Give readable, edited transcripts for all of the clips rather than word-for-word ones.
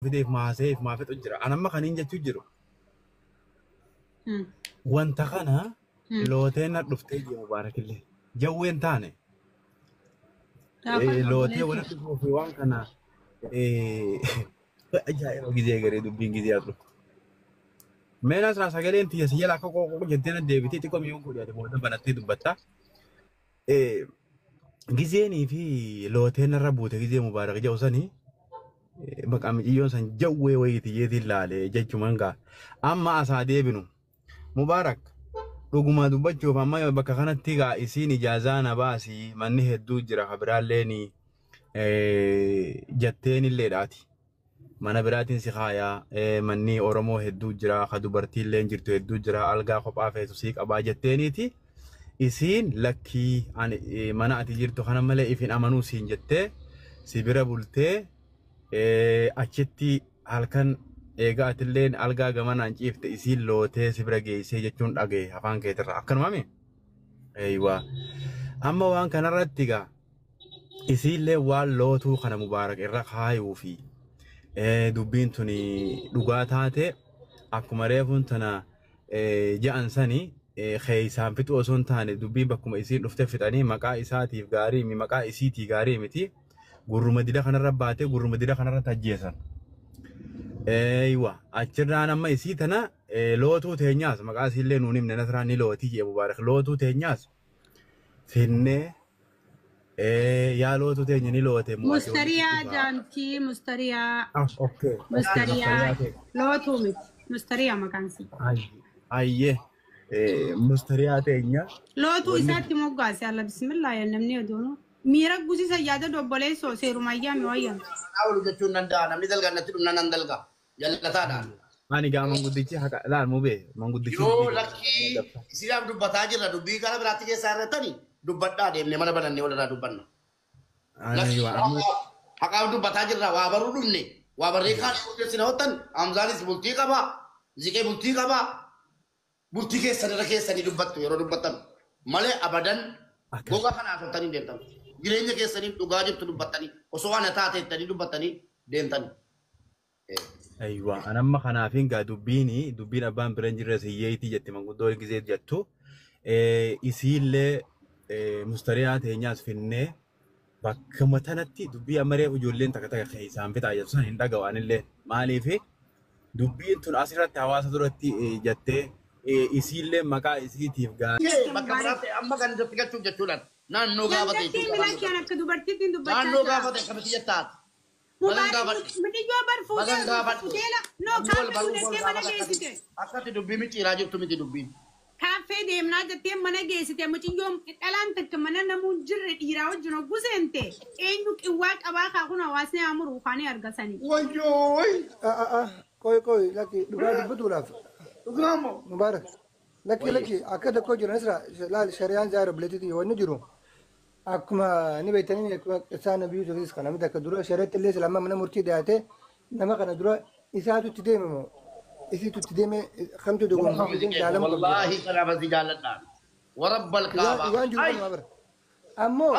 فيديف ما سيف ما فت أجرا أنا ما خنين جت أجرا وانت خنا لو تينا دفتي مبارك الله جوين تاني لو تي ولا تفو في وان كنا أجاي جزء غير دبين جزء أتلو منا سنا سجلين تي سيلا كوكو جدنا ديبتي تكم يوم كودي أدي مودا بناتي دبتا جزءني في لو تينا ربوت جزء مبارك جوساني مقام إيون سان جوّي ويتي يدي لالي جيتشو مانغا أما أسادي بنو مبارك رغم دبجو فما بكا كانت تيغا إسين إجازانا باسي مني هدو جرا خبرال ليني جتين اللي راتي مانا براتين سخايا مني أورمو هدو جرا خدو برتين لين جرتو هدو جرا ألغا خب آفيتو سيك أبا جتيني تي إسين لكي مانا أتي جرتو خانا ملي إفين أمانو سين جتة سيبرا بولتة achitti halkan eegaa atilleen algaa gamanaan ciifte isiin lootee si bira geessee jechuun dhagee afaan keetirra akkanumami eeywaa amma waan kanarratti egaa isiillee waan lootuu kana mubaarak irra kaayuu fi dubbiin tuni dhugaa taate akkuma reefuun tana ja'an sanii keeysaan fixu osoo hin taane dubbiin bakkuma isiin dhufte fixanii maqaa isaatiif gaarii maqaa isiitii gaarii miti gurruma dida kanarra baate gurruma dida kanarra tajjeesan achirraan amma isii tana lootuu teenyaas maqaa isiillee nuun himne nasraan ni lootii jee mubaarak lootuu teenyaas finnee yaa lootuu teenya ni loote mustariyaa jaamtii mustariyaa mustariyaa lootuu miti mustariyaa maqaansi ayyee mustariyaa teenya lootuu isaatti moggaase alla bismillah yaa namni odoonu ميرا غوسي سيادة دوبلة سو سيرومايا ميويا. أول جتون نندا نمني دلقا نتلو نندلقا يلا تانا. أنا جا مانغوديتشي حكا لا موبي مانغوديتشي. يو لكي سيرام دو بتاجر لا دو بي كلا براتي كسر تاني دو بتا دي نمنا بنا نيولا دو بنا. لكي حكا دو بتاجر لا وابرو دوني وابريكا كل سنوتن أمزالي سبولتي كبا زكى بولتي كبا بولتي كسر دو بتو يرو دو بتن ماله أبدان بوكا خنا أسوتاني ديتام. Girenya kesani tugaje tu batani osoana taate tani du batani dentani aywa anamma khanafin ga dubbin abbaan birenjirres hiyeeti jetti manguddoo gizee jettu isiille mustariyaa teenyaas finne bakka matanatti dubbii amaree ijoolleen takka takka keeysaan fitaa jettu san hin dhaga'anillee maaliif dubbiin tun asirratti hawaasa duratti jettee isiille maqaa isiitiif gaarii bakka biraatti amma kan jettu jechuudhaan نانو غابته تيجي ملاك أنا كدوبرتي تندوبرتي نانو غابته كم تيجي مبارك متى جوا برفوجة لا نو كافي ندسكي منا جيسيته أكثر تدوبي متى راجع تومي تدوبي كافي ديمنا جتة منا جيسيته متى يوم الآن تكمنا نموجر إيراو جنو بوزنته إنو كواك أباك أكون واسنة أمور وخاني أرجساني ويوي كوي لكن دوبارة بدولا مبارك لكن أكيد كوي جنسرة لا شريان زار بلتي ونجرو أكما نبيتني أكما إنسان بيوت رئيس كنا متى كدرو شريت اللي سلام من مرتي دهاته نما كنا درو إنسان تتديمه إذا تتديمه خمسة دوغون والله كنا بزيجالنا ورب الكعبة وان جوا ما أمو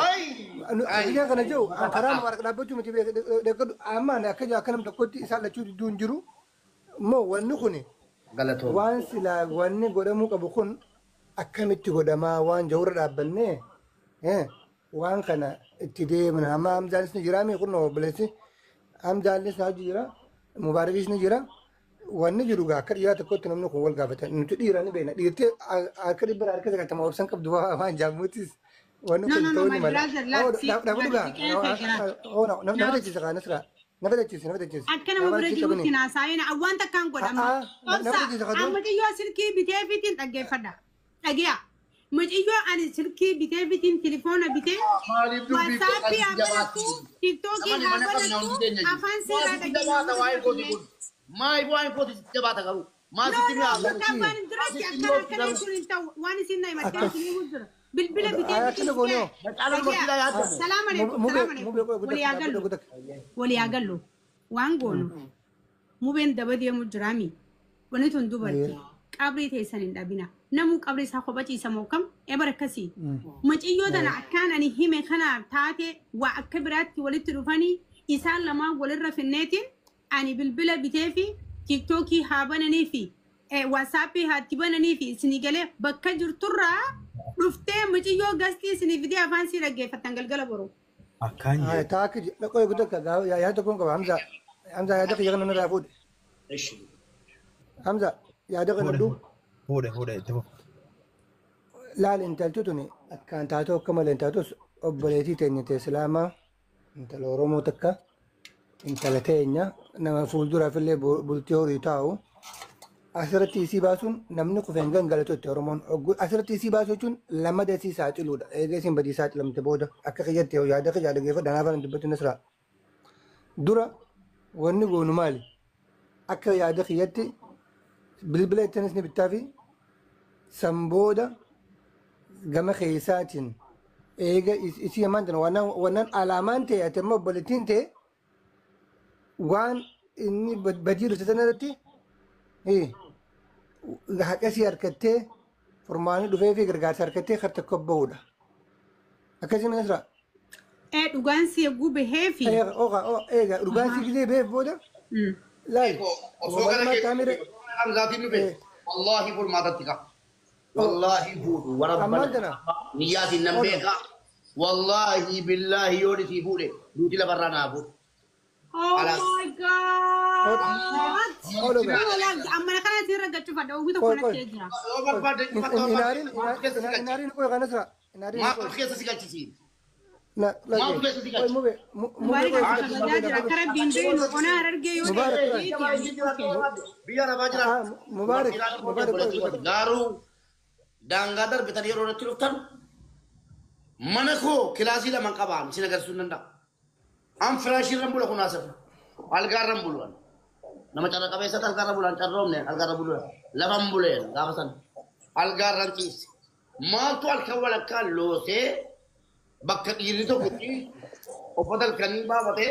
أنا كنا جو أكرام وارك لابد يوم تبي دكتور أما أنا كذا أكلم دكتور إنسان لشوا دون جرو مو ونخوني وان سلا وان قدامه كبخون أكمل تقدما وان جورا رابلني وان كان ابتدائي من هم جالس نجرامي يقولنا بلسي هم جالس ناجيرا مباركيش نجرا وان نجروجا كريا تكوت نمنو كوال قابته نتديراني بينا ديرتي أكري برا كذا كتام أورسان كبدوا وان جاموتيس وانو كنتوني مالا لا نبدأ تيجي نسرا نبدأ تيجي أكنا مبرجي ممكن أساينا أوان تكان قدام أما تيجي أسلكي بتأفيتين تجي فدا أجيا مجيء أنا سلكي بتأفيتين تليفون بتأ واتساب أبغى تيك توك أفان سيرا تجي ما يبغى يفوت جبات كارو ما سيتني لا كمان دراسة أكنا سنتا واني سينا يمكن سنين مدرة بالبلا بتأفيتين سلام عليكم ولي أقله وانقوله مو بين دبدي مجرامي ونتون دوبرتي قبري تيسان دابنا نمو قبري ساخوبتي سموكم إبركسي مجيء دنا كان أني هم خنا تاتي وأكبرات ولد رفاني إنسان لما ولد رفنتين أنا بالبلا بتافي تيك توكي هابنني في واتسابي هاتبنني في سنيجالي بكجر ترى رفتي مجي يو غاستي سني فيديو فانسي رجع فتنقل قلبرو أكان هاي تاكج نقول قدك يا تكون كم حمزة حمزة يا دك يغنى نرى فود ايش حمزة يا دك ندو هو تبو لا انت تلتوني كان تاتو كمال انت توس أبليتي تاني تسلاما انت لو رومو تكا انت لتينيا نما فولدورا في اللي بولتيوري تاو أسرتي سيباسون نمني كفنجان قالتو ترومون أسرتي سيباسون لما دسي ساعات لودا إيجاسين بدي ساعات لما تبودا أكخيجت يو يادك يادك يفا دنا فان تبتو نسرا دورا وني قونو مالي أكخ يادك ياتي بالبلا تنسني بالتافي سمبودا جمع خيساتين إيجا إسي مانتن وانا علامان تي أتمو بلتين تي وان إني بديرو تتنرتي إيه هكذا أركتة فرماني دفعي في غرقات أركتة خرط كبودا هكذا من أسرع دوغانسي يقو بهيفي إيه دوغانسي كذي بهيف بودا لا وما تعمل أنا ذاتي نبي والله بقول ما تتكا والله بقول وربنا نياتي نبيكا والله بالله يوري في بوله دوتي لبرانا بول Oh my god! أما أنا كنا تيرا قتشوف هذا وبيتو كنا تيجنا. إنارين كوي كنا سرا. ما بخيس سيكال تسين. لا لا. ما بخيس سيكال. مبارك الله كرب بيندين وأنا أرجع بيارا باجرا. مبارك. دارو دانغادر بتري رونا تلوتان. منكو كلاسي لا منكبان سينغال سنندا. am frashi rambula kuna safa algar rambulan nama cara kabesa algar rambulan carrom ne algar rambulan lafam bulen gabasan algar rantis mal to al kawala kan lose bakka iri to kuti opodal kaniba bate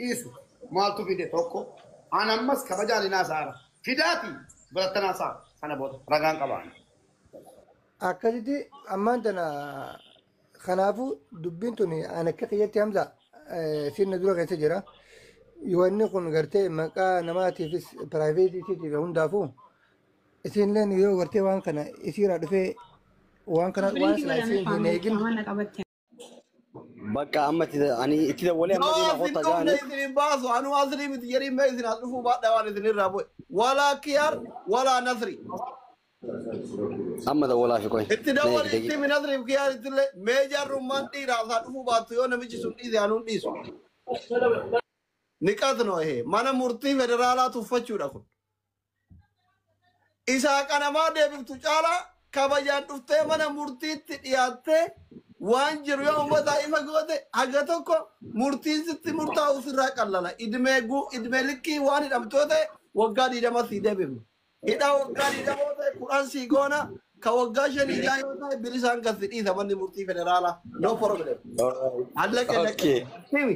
isu mal to bide tokko anammas kabajali nasara fidati baratana sa ana bot ragan kaban akkasiti ammantana khanaafu dubbintuni ana kakiyatti hamza سيرنا دورة كيسة جرا يواني كون غرتي مكا نماتي في برايفيتي تيجي كون دافو سين لين يو غرتي وان كنا يصير دفي وان كنا وان سلايسين هنيجين بقى أمتي يعني كذا ولا أمتي ما خطة جاني إذن باسو أنا أزري متجري ما إذن هتلفوا بعد دوان إذن الرابو ولا كيار ولا نظري أما ده ولا شو كوي اتدور إنتي من نظري بكيار إتله ميجر رومانتي راس هتلفوا بعد يوم نبيجي سنتي ذانون ديسو نكاتنو هي مانا مرتي فدرالا تفتشوا لكم إذا كان ما دبي تجارة كباجان تفتح مانا مرتي تياتة وان جرو يوم بدا إما قوته أجاتوكو مرتي ست مرتا وسرا كلالا إدملكي وان إدمتوته وقادي دما سيده بيم إذا وقادي دما قرآن سيقونا كوقاشن إجايوته بلسان كسر إذا من مرتي فدرالا no problem على كده سيمي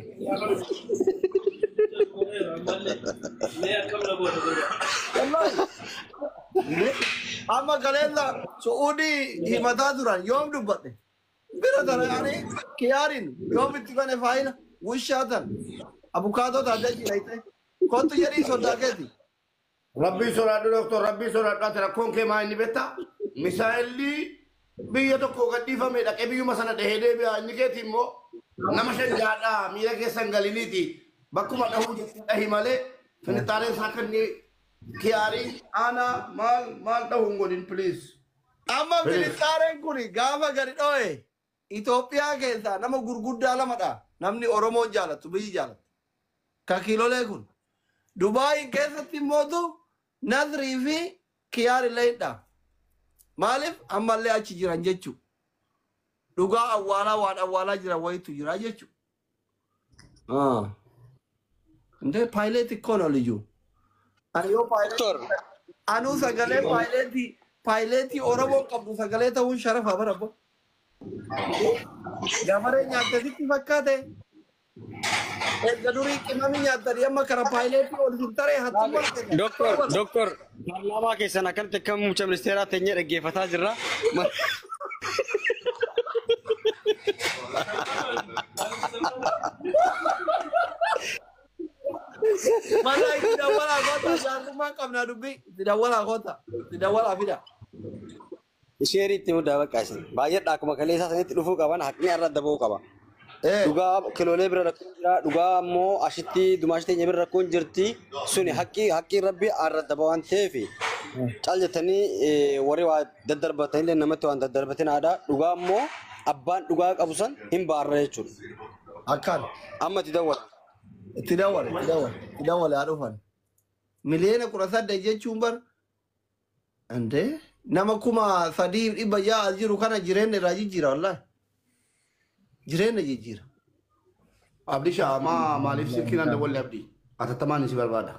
أما كلامنا سعودي همتا دران يوم دبته بيرة يعني كيارين يوم بتكون فايل وشاتن أبو كادو تاجي ليته كنت يري صدقتي ربي سورة دكتور ربي سورة كاتر كون كما إني بتا مثالي بيجو كوكتي فمي لك أبيو مثلا دهده بيا نيكتي مو نمشي جادا ميرا كسنغاليني تي بكما تهو جتاه ماله فنتاري ساكني كيارين أنا مال تهو غودين بليز أما militaren kuni gaafa gadi dho'e Itoophiyaa keessa nama gurguddaa lamadha namni Oromoo jaalatu biyyi jaalatu ka kiilolee kun Dubaay keessatti mootu Nazrii fi Kiyaar Leedha maaliif ammallee achi jiran jechu dhugaa awwaalaa waan awwaalaa jiran wayitu jira jechu nde pilot ikkoonoliju ayo pilot anu sagalee piloti Oromoo qabdu sagalee ta'uun sharafa barabbo gamaree nyaatasitti fakkaate erga durii qimamii nyaattanii amma kana piloti ol hin taree hattummaa دكتور والله كيسنا كنت كم مش مستيرا تنير رجيفتها جرا Mana tidak wala kota jangan rumah kamna dubi tidak wala kota tidak wala fida. Isheeritti mudaa bakkaasi. Baay'ee akkuma kaleessaa sanitti dhufuu qaban haqni irra daboo qaba. Dhugaa kiloolee bira rakkoon jira. Dhugaa ammoo ashitti dumaashitee bira rakkoon jirti. Suni haqqi rabbi irra daboo waan ta'eef caal jettanii warri waa daddarbatanii illee namatti waan daddarbatin aadaa. Dhugaa ammoo abbaan dhugaa qabu san hin baarra jechuudha. Akkaan. Amma itti dawwala. Itti dawwala haa dhufan. Miliyoona 18 jechuun bar. Andee. Nama kuma sadii dhibba ja'a jiru kana jireenya irraa jijjiira wallahi. Jireenya jijjiira. Abdii Shaamaa maaliif silkiin anda walli abdii? Atattamaan si barbaada.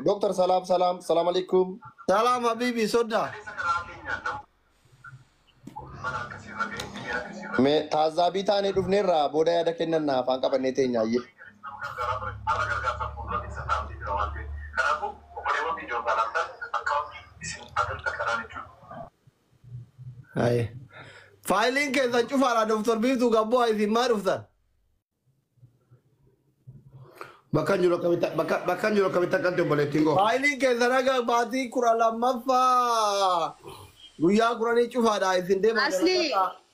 Doktor salam alaikum. Salam habibi soda. Me taazaabii taanee dhufneerraa booda yaada kennannaa afaan qabannee teenyaayyee. Hai. Filing keessa cufaadha Dr. Biiftuu gabboo isin maa dhuftan? Bakka jiru akkamitti akkatti obboleettiin goo. Filing keessa naga baatii 12ffaa guyyaa 10 cufaadha isin deemaa. Asli.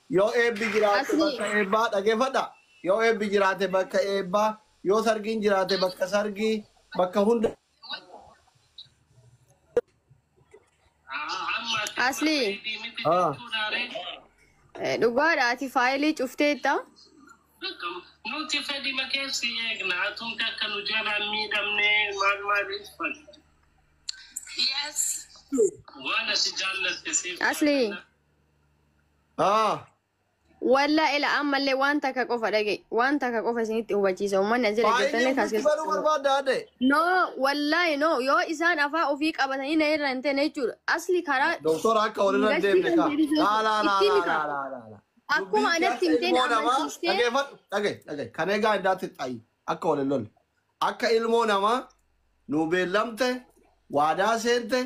Yoo eebbi jiraate bakka eebbaa dhageeffadha. Yoo eebbi jiraate bakka eebbaa yoo sargiin jiraate bakka sargii bakka hunda. Asli. Dhugaadhaati faayilii cufteetta. Nuti fedhii makeessi eegna atumti akka nu jalaan miidhamne maaliif fadhi? Yes. Waan asi jaallatte siif. Asli. Walla ila ammallee waan takka qofa dhage waan takka qofa isinitti hubachiisa uummanni ajjala jettanii kaasee. No wallahi no yoo isaan afaa ofii qabatanii na irra hin ta'e jechuudha. Asli karaa. Doktora akka walirra deemne kaa. La. Akkuma anatti himteen amansiistee. Dhage kan egaa indaatti xayi akka walin lolle. Akka ilmoo namaa nu beellamte waadaa seente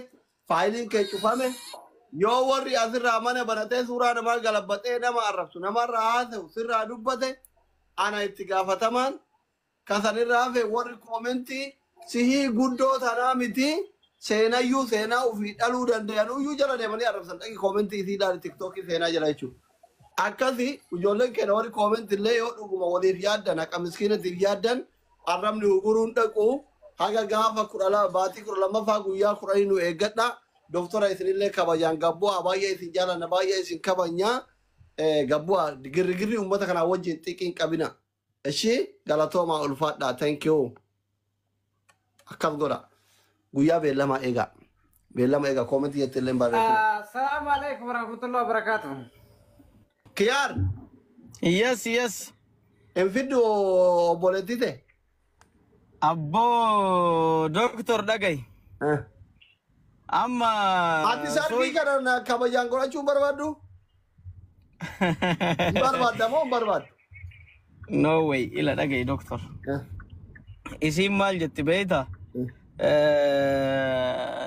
faayiliin kee cufame. Yoo warri asirraa mana banatee suuraa namaa galabbatee nama arrabsu namarraa haasa'u sirraa dubbate ana itti gaafatamaan kasanirraa hafe warri koomentii sihii guddoo tanaa miti seenayyuu seenaa ofii dhaluu danda'anuyyuu jala deemanii arrabsan dhaqi koomentii isii ilaali tiktookii seenaa jala jechuudha. Akkasii ijoolleen keenya warri koomentii illee yoo dhuguma waliif yaaddan akka miskiinatiif yaaddan arrabni huguruun dhaqu haga gaafa baatii 12ffaa guyyaa 10 nu eeggadha. Doktora isinillee kabajaan gabboo baay'ee isin jaalanna baay'ee isin kabajnaa gabboo girgirri uummata kanaa wajjin xiqiin qabina. Ishii galatoomaa ulfaadhaa thank you. Akkas godha guyyaa beellamaa eegaa. Beellama eegaa koomentii jettillee barreessu. Assalamu alaikum warahmatullahi wabarakatuh. Kiyaar. Yes. Enfiddu obboleettite. Abbo Doktor Dhagay. Amma ati sarbii kana kabajaan godhachuu barbaaddu? Barbaadda moo barbaaddu? No way ila dhagaye Doktor. Isiin maal jetti beeyta?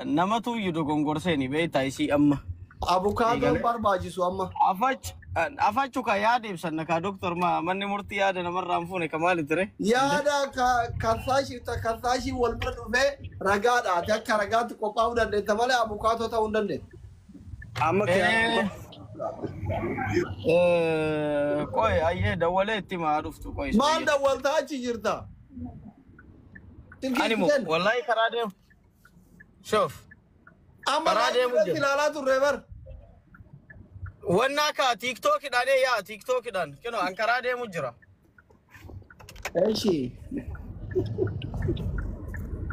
Namatu iyyuu dogongorseeni beeyta isii amma. Abukaadoon barbaachisu amma. Afachu ka yaada ibsanna ka Doktor manni murtii yaada namarraan fuune ka maali ture? Yaada kasaashii wal bira dhufee ragaadhaati akka ragaatti qophaa'uu dandeetta malee abukaatoo ta'uu hin dandeettu. Amma qoy ayyee dawwalee itti maa dhuftu qoy. Maal dawwaltaa achi jirta? Animu wallahi karaa deemu. Shoof. Amma irratti ilaalaa turre bar. Wanna ka TikTokidhaan yaa TikTokidhaan kino an karaa deemu jira. Eeshi.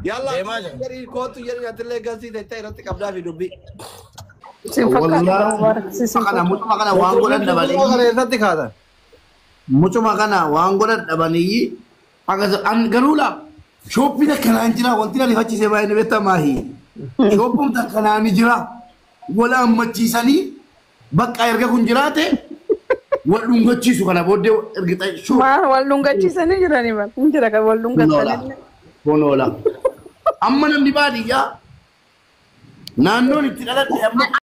Yalla gari kootu jedhanii atillee gasii ta'e irratti qabdaa fi dubbii. Mucuma kana waan godhan dhabanii. Mucuma kana waan godhan dhabanii. An garuudha. Shooppiin akkanaan jira wanti na rifachiisee baay'ee beektamaahi. Shooppiin akkanaan jira. Wala ammachiisanii bakka erga kun jiraate wal dhungachiisu kana booddee erga shuu. Wal dhungachiisanii jiranii bara. Kun jira kan wal dhungatanii. Bonoola. Amma namni baadiyyaa naannoon itti dhaladhe amma.